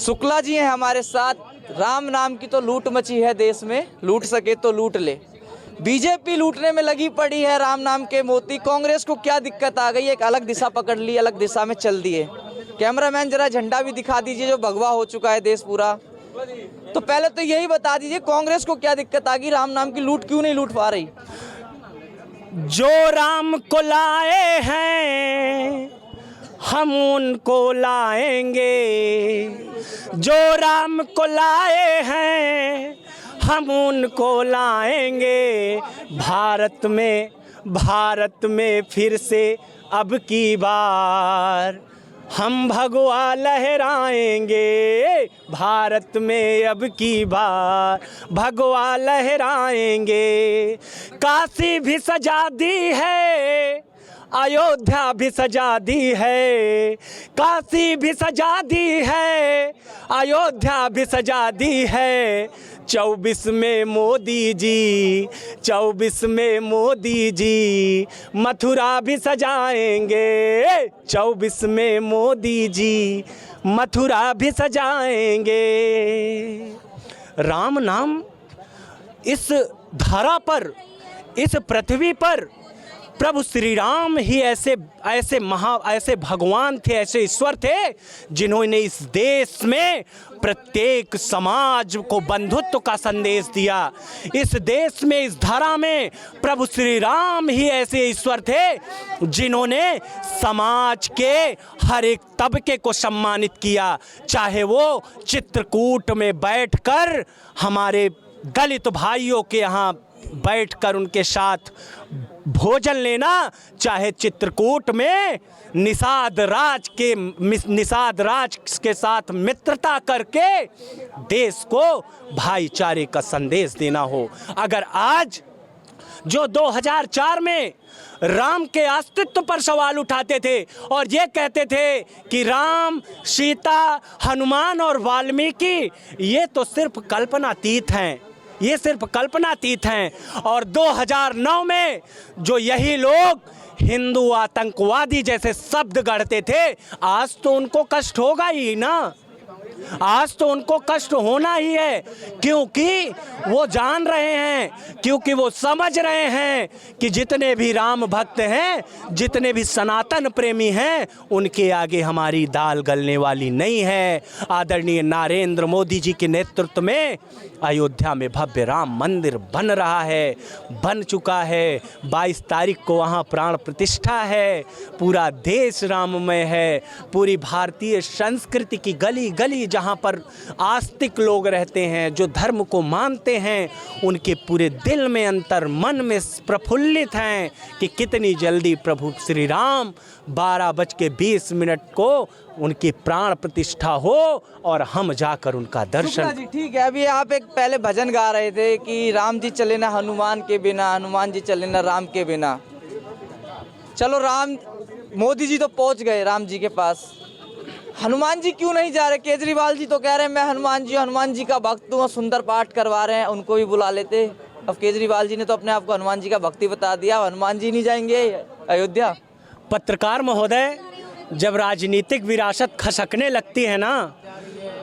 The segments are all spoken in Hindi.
शुक्ला जी हैं हमारे साथ। राम नाम की तो लूट मची है देश में, लूट सके तो लूट ले। बीजेपी लूटने में लगी पड़ी है राम नाम के मोती। कांग्रेस को क्या दिक्कत आ गई, एक अलग दिशा पकड़ ली, अलग दिशा में चल दिए। कैमरामैन जरा झंडा भी दिखा दीजिए जो भगवा हो चुका है देश पूरा। तो पहले तो यही बता दीजिए कांग्रेस को क्या दिक्कत आ गई, राम नाम की लूट क्यों नहीं लूट पा रही। जो राम को लाए हैं हम उनको लाएंगे, जो राम को लाए हैं हम उनको लाएंगे। भारत में फिर से अब की बार हम भगवा लहराएंगे। भारत में अब की बार भगवा लहराएंगे। काशी भी सजा दी है, अयोध्या भी सजा दी है। काशी भी सजा दी है, अयोध्या भी सजा दी है। 24 में मोदी जी, 24 में मोदी जी मथुरा भी सजाएंगे। 24 में मोदी जी मथुरा भी सजाएंगे। राम नाम इस धरा पर, इस पृथ्वी पर प्रभु श्री राम ही ऐसे भगवान थे, ऐसे ईश्वर थे जिन्होंने इस देश में प्रत्येक समाज को बंधुत्व का संदेश दिया। इस देश में, इस धरा में प्रभु श्री राम ही ऐसे ईश्वर थे जिन्होंने समाज के हर एक तबके को सम्मानित किया। चाहे वो चित्रकूट में बैठकर हमारे दलित भाइयों के यहाँ बैठकर उनके साथ भोजन लेना, चाहे चित्रकूट में निषाद राज के साथ मित्रता करके देश को भाईचारे का संदेश देना हो। अगर आज जो 2004 में राम के अस्तित्व पर सवाल उठाते थे और ये कहते थे कि राम, सीता, हनुमान और वाल्मीकि ये तो सिर्फ कल्पनातीत हैं, ये सिर्फ कल्पनातीत हैं। और 2009 में जो यही लोग हिंदू आतंकवादी जैसे शब्द गढ़ते थे, आज तो उनको कष्ट होगा ही ना, आज तो उनको कष्ट होना ही है। क्योंकि वो जान रहे हैं, क्योंकि वो समझ रहे हैं कि जितने भी राम भक्त हैं, जितने भी सनातन प्रेमी हैं, उनके आगे हमारी दाल गलने वाली नहीं है। आदरणीय नरेंद्र मोदी जी के नेतृत्व में अयोध्या में भव्य राम मंदिर बन रहा है, बन चुका है। 22 तारीख को वहाँ प्राण प्रतिष्ठा है। पूरा देश राममय है। पूरी भारतीय संस्कृति की गली गली जहाँ पर आस्तिक लोग रहते हैं, जो धर्म को मानते हैं, उनके पूरे दिल में, अंतर मन में प्रफुल्लित हैं कि कितनी जल्दी प्रभु श्री राम 12:20 को उनकी प्राण प्रतिष्ठा हो और हम जाकर उनका दर्शन। जी ठीक है, अभी आप एक पहले भजन गा रहे थे कि राम जी चले ना हनुमान के बिना, हनुमान जी चले ना राम के बिना। चलो राम, मोदी जी तो पहुंच गए राम जी के पास, हनुमान जी क्यों नहीं जा रहे। केजरीवाल जी तो कह रहे हैं मैं हनुमान जी का भक्त हूँ, सुंदर पाठ करवा रहे हैं, उनको भी बुला लेते। अब केजरीवाल जी ने तो अपने आप को हनुमान जी का भक्ति बता दिया, हनुमान जी नहीं जाएंगे अयोध्या। पत्रकार महोदय, जब राजनीतिक विरासत खसकने लगती है ना,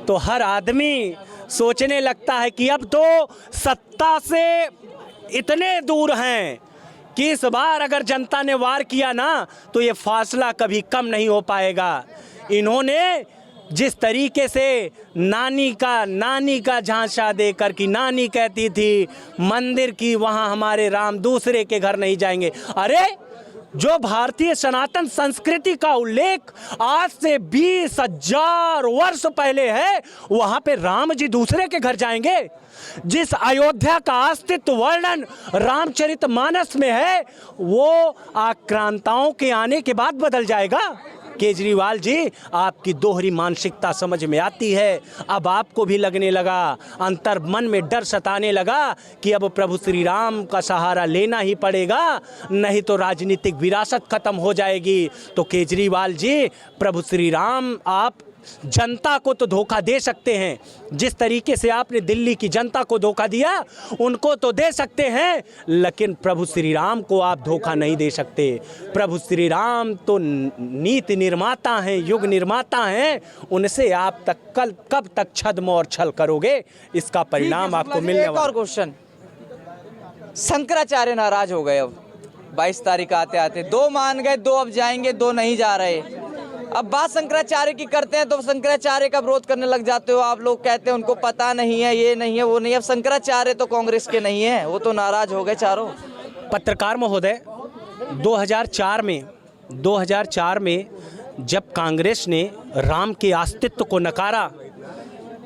तो हर आदमी सोचने लगता है कि अब तो सत्ता से इतने दूर हैं कि इस बार अगर जनता ने वार किया ना तो ये फासला कभी कम नहीं हो पाएगा। इन्होंने जिस तरीके से नानी का झांसा देकर, कि नानी कहती थी मंदिर की वहाँ हमारे राम दूसरे के घर नहीं जाएंगे। अरे जो भारतीय सनातन संस्कृति का उल्लेख आज से 20,000 वर्ष पहले है, वहाँ पे राम जी दूसरे के घर जाएंगे। जिस अयोध्या का अस्तित्व वर्णन रामचरितमानस में है, वो आक्रांताओं के आने के बाद बदल जाएगा। केजरीवाल जी, आपकी दोहरी मानसिकता समझ में आती है। अब आपको भी लगने लगा, अंतर मन में डर सताने लगा कि अब प्रभु श्री राम का सहारा लेना ही पड़ेगा, नहीं तो राजनीतिक विरासत खत्म हो जाएगी। तो केजरीवाल जी, प्रभु श्री राम आप जनता को तो धोखा दे सकते हैं, जिस तरीके से आपने दिल्ली की जनता को धोखा दिया उनको तो दे सकते हैं, लेकिन प्रभु श्री राम को आप धोखा नहीं दे सकते। प्रभु श्री राम तो नीति निर्माता हैं, युग निर्माता हैं, उनसे आप कब तक छद्म और छल करोगे, इसका परिणाम आपको मिलने एक और क्वेश्चन, शंकराचार्य नाराज हो गए, अब 22 तारीख आते आते 2 मान गए, 2 अब जाएंगे, 2 नहीं जा रहे। अब बात शंकराचार्य की करते हैं तो शंकराचार्य का विरोध करने लग जाते हो आप लोग, कहते हैं उनको पता नहीं है, ये नहीं है, वो नहीं है। अब शंकराचार्य तो कांग्रेस के नहीं है, वो तो नाराज हो गए चारों। पत्रकार महोदय, 2004 में जब कांग्रेस ने राम के अस्तित्व को नकारा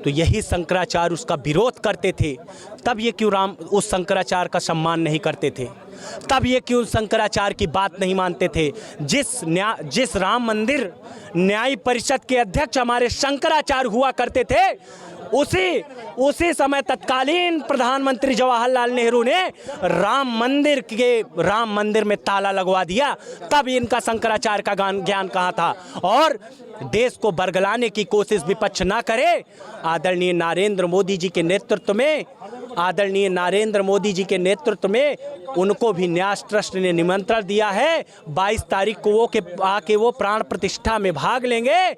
तो यही शंकराचार्य उसका विरोध करते थे। तब ये क्यों राम उस शंकराचार्य का सम्मान नहीं करते थे? तब ये क्यों शंकराचार्य की बात नहीं मानते थे? जिस राम मंदिर न्याय परिषद के अध्यक्ष हमारे शंकराचार्य हुआ करते थे, उसी समय तत्कालीन प्रधानमंत्री जवाहरलाल नेहरू ने राम मंदिर में ताला लगवा दिया। तब इनका शंकराचार्य का ज्ञान कहाँ था? और देश को बरगलाने की कोशिश विपक्ष ना करे। आदरणीय नरेंद्र मोदी जी के नेतृत्व में उनको भी न्यास ट्रस्ट ने निमंत्रण दिया है। 22 तारीख को आके वो प्राण प्रतिष्ठा में भाग लेंगे।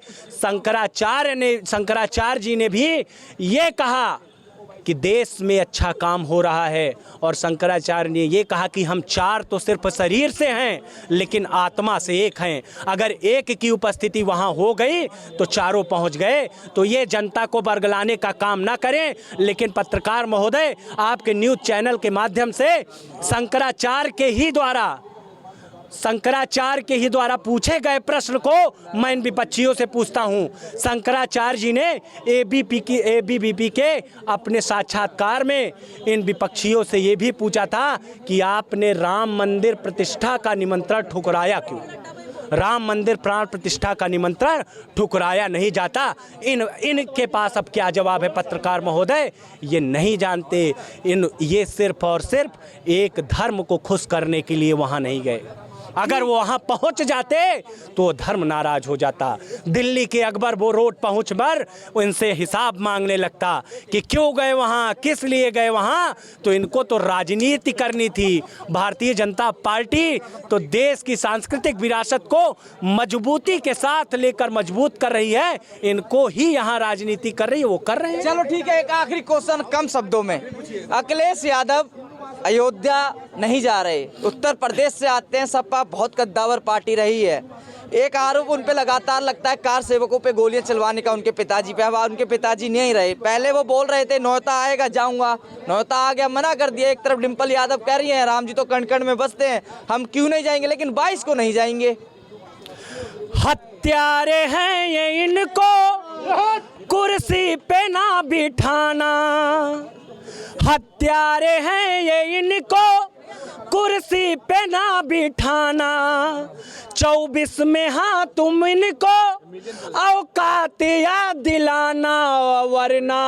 शंकराचार्य जी ने भी ये कहा कि देश में अच्छा काम हो रहा है, और शंकराचार्य ने ये कहा कि हम 4 तो सिर्फ शरीर से हैं लेकिन आत्मा से एक हैं। अगर एक की उपस्थिति वहाँ हो गई तो चारों पहुँच गए। तो ये जनता को बरगलाने का काम ना करें। लेकिन पत्रकार महोदय, आपके न्यूज़ चैनल के माध्यम से शंकराचार्य के ही द्वारा पूछे गए प्रश्न को मैं इन विपक्षियों से पूछता हूं। शंकराचार्य जी ने एबीवीपी के अपने साक्षात्कार में इन विपक्षियों से ये भी पूछा था कि आपने राम मंदिर प्रतिष्ठा का निमंत्रण ठुकराया क्यों? राम मंदिर प्राण प्रतिष्ठा का निमंत्रण ठुकराया नहीं जाता। इनके पास अब क्या जवाब है पत्रकार महोदय? ये नहीं जानते। ये सिर्फ और सिर्फ एक धर्म को खुश करने के लिए वहाँ नहीं गए। अगर वो वहाँ पहुँच जाते तो धर्म नाराज हो जाता। दिल्ली के अकबर वो रोड पहुँच पर उनसे हिसाब मांगने लगता कि क्यों गए वहाँ, किस लिए गए वहाँ। तो इनको तो राजनीति करनी थी। भारतीय जनता पार्टी तो देश की सांस्कृतिक विरासत को मजबूती के साथ लेकर मजबूत कर रही है। इनको ही यहाँ राजनीति कर रही है, वो कर रहे हैं। चलो ठीक है, एक आखिरी क्वेश्चन कम शब्दों में। अखिलेश यादव अयोध्या नहीं जा रहे, उत्तर प्रदेश से आते हैं। सपा बहुत कद्दावर पार्टी रही है। एक आरोप उन पे लगातार लगता है कार सेवकों पे गोलियां चलवाने का, उनके पिताजी पे। अब उनके पिताजी नहीं रहे। पहले वो बोल रहे थे न्योता आएगा जाऊंगा, न्योता आ गया, मना कर दिया। एक तरफ डिम्पल यादव कह रही हैं राम जी तो कण कण में बसते हैं, हम क्यों नहीं जाएंगे, लेकिन 22 को नहीं जाएंगे। हत्यारे हैं ये इनको कुर्सी पे ना बिठाना, हत्यारे हैं ये इनको कुर्सी पे ना बिठाना। 24 में हाँ तुम इनको औकात याद दिलाना, वरना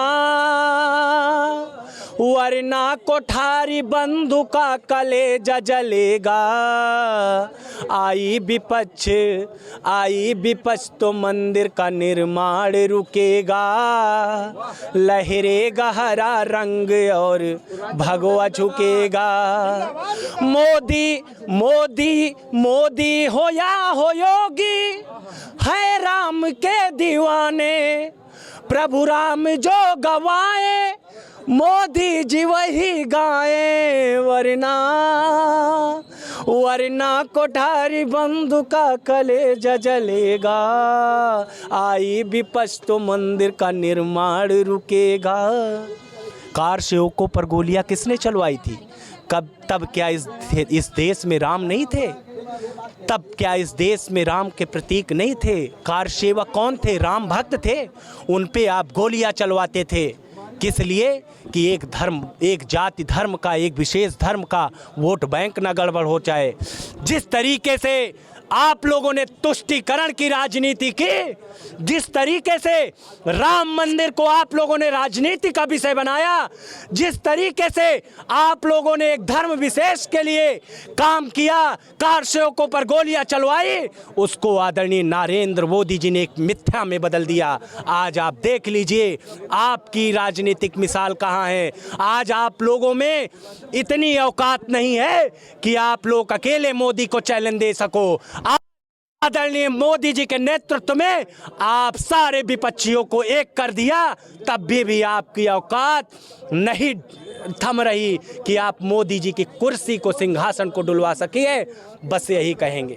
कोठारी बंदूका कलेजा जलेगा। आई विपक्ष तो मंदिर का निर्माण रुकेगा। लहरेगा हरा रंग और भगवा झुकेगा। मोदी हो या हो योगी, है राम के दीवाने। प्रभु राम जो गवाए मोदी जी वही गाए, वरना कोठारी बंदूका कलेजा जलेगा। आई विपक्ष तो मंदिर का निर्माण रुकेगा। कार सेवकों पर गोलियां किसने चलवाई थी? तब क्या इस देश में राम नहीं थे? तब क्या इस देश में राम के प्रतीक नहीं थे? कार सेवक कौन थे? राम भक्त थे। उन पे आप गोलियां चलवाते थे। किस लिए? कि एक धर्म, एक जाति धर्म का, एक विशेष धर्म का वोट बैंक ना गड़बड़ हो जाए। जिस तरीके से आप लोगों ने तुष्टीकरण की राजनीति की। जिस तरीके से राम मंदिर को आप लोगों ने राजनीति का विषय बनाया, जिस तरीके से आप लोगों ने एक धर्म विशेष के लिए काम किया, कार सेवकों पर गोलियां चलवाई, उसको आदरणीय नरेंद्र मोदी जी ने एक मिथ्या में बदल दिया। आज आप देख लीजिए आपकी राजनीतिक मिसाल कहां है। आज आप लोगों में इतनी औकात नहीं है कि आप लोग अकेले मोदी को चैलेंज दे सको। आदरणीय मोदी जी के नेतृत्व में आप सारे विपक्षियों को एक कर दिया, तब भी आपकी औकात नहीं थम रही कि आप मोदी जी की कुर्सी को, सिंहासन को डुलवा सकिए। बस यही कहेंगे।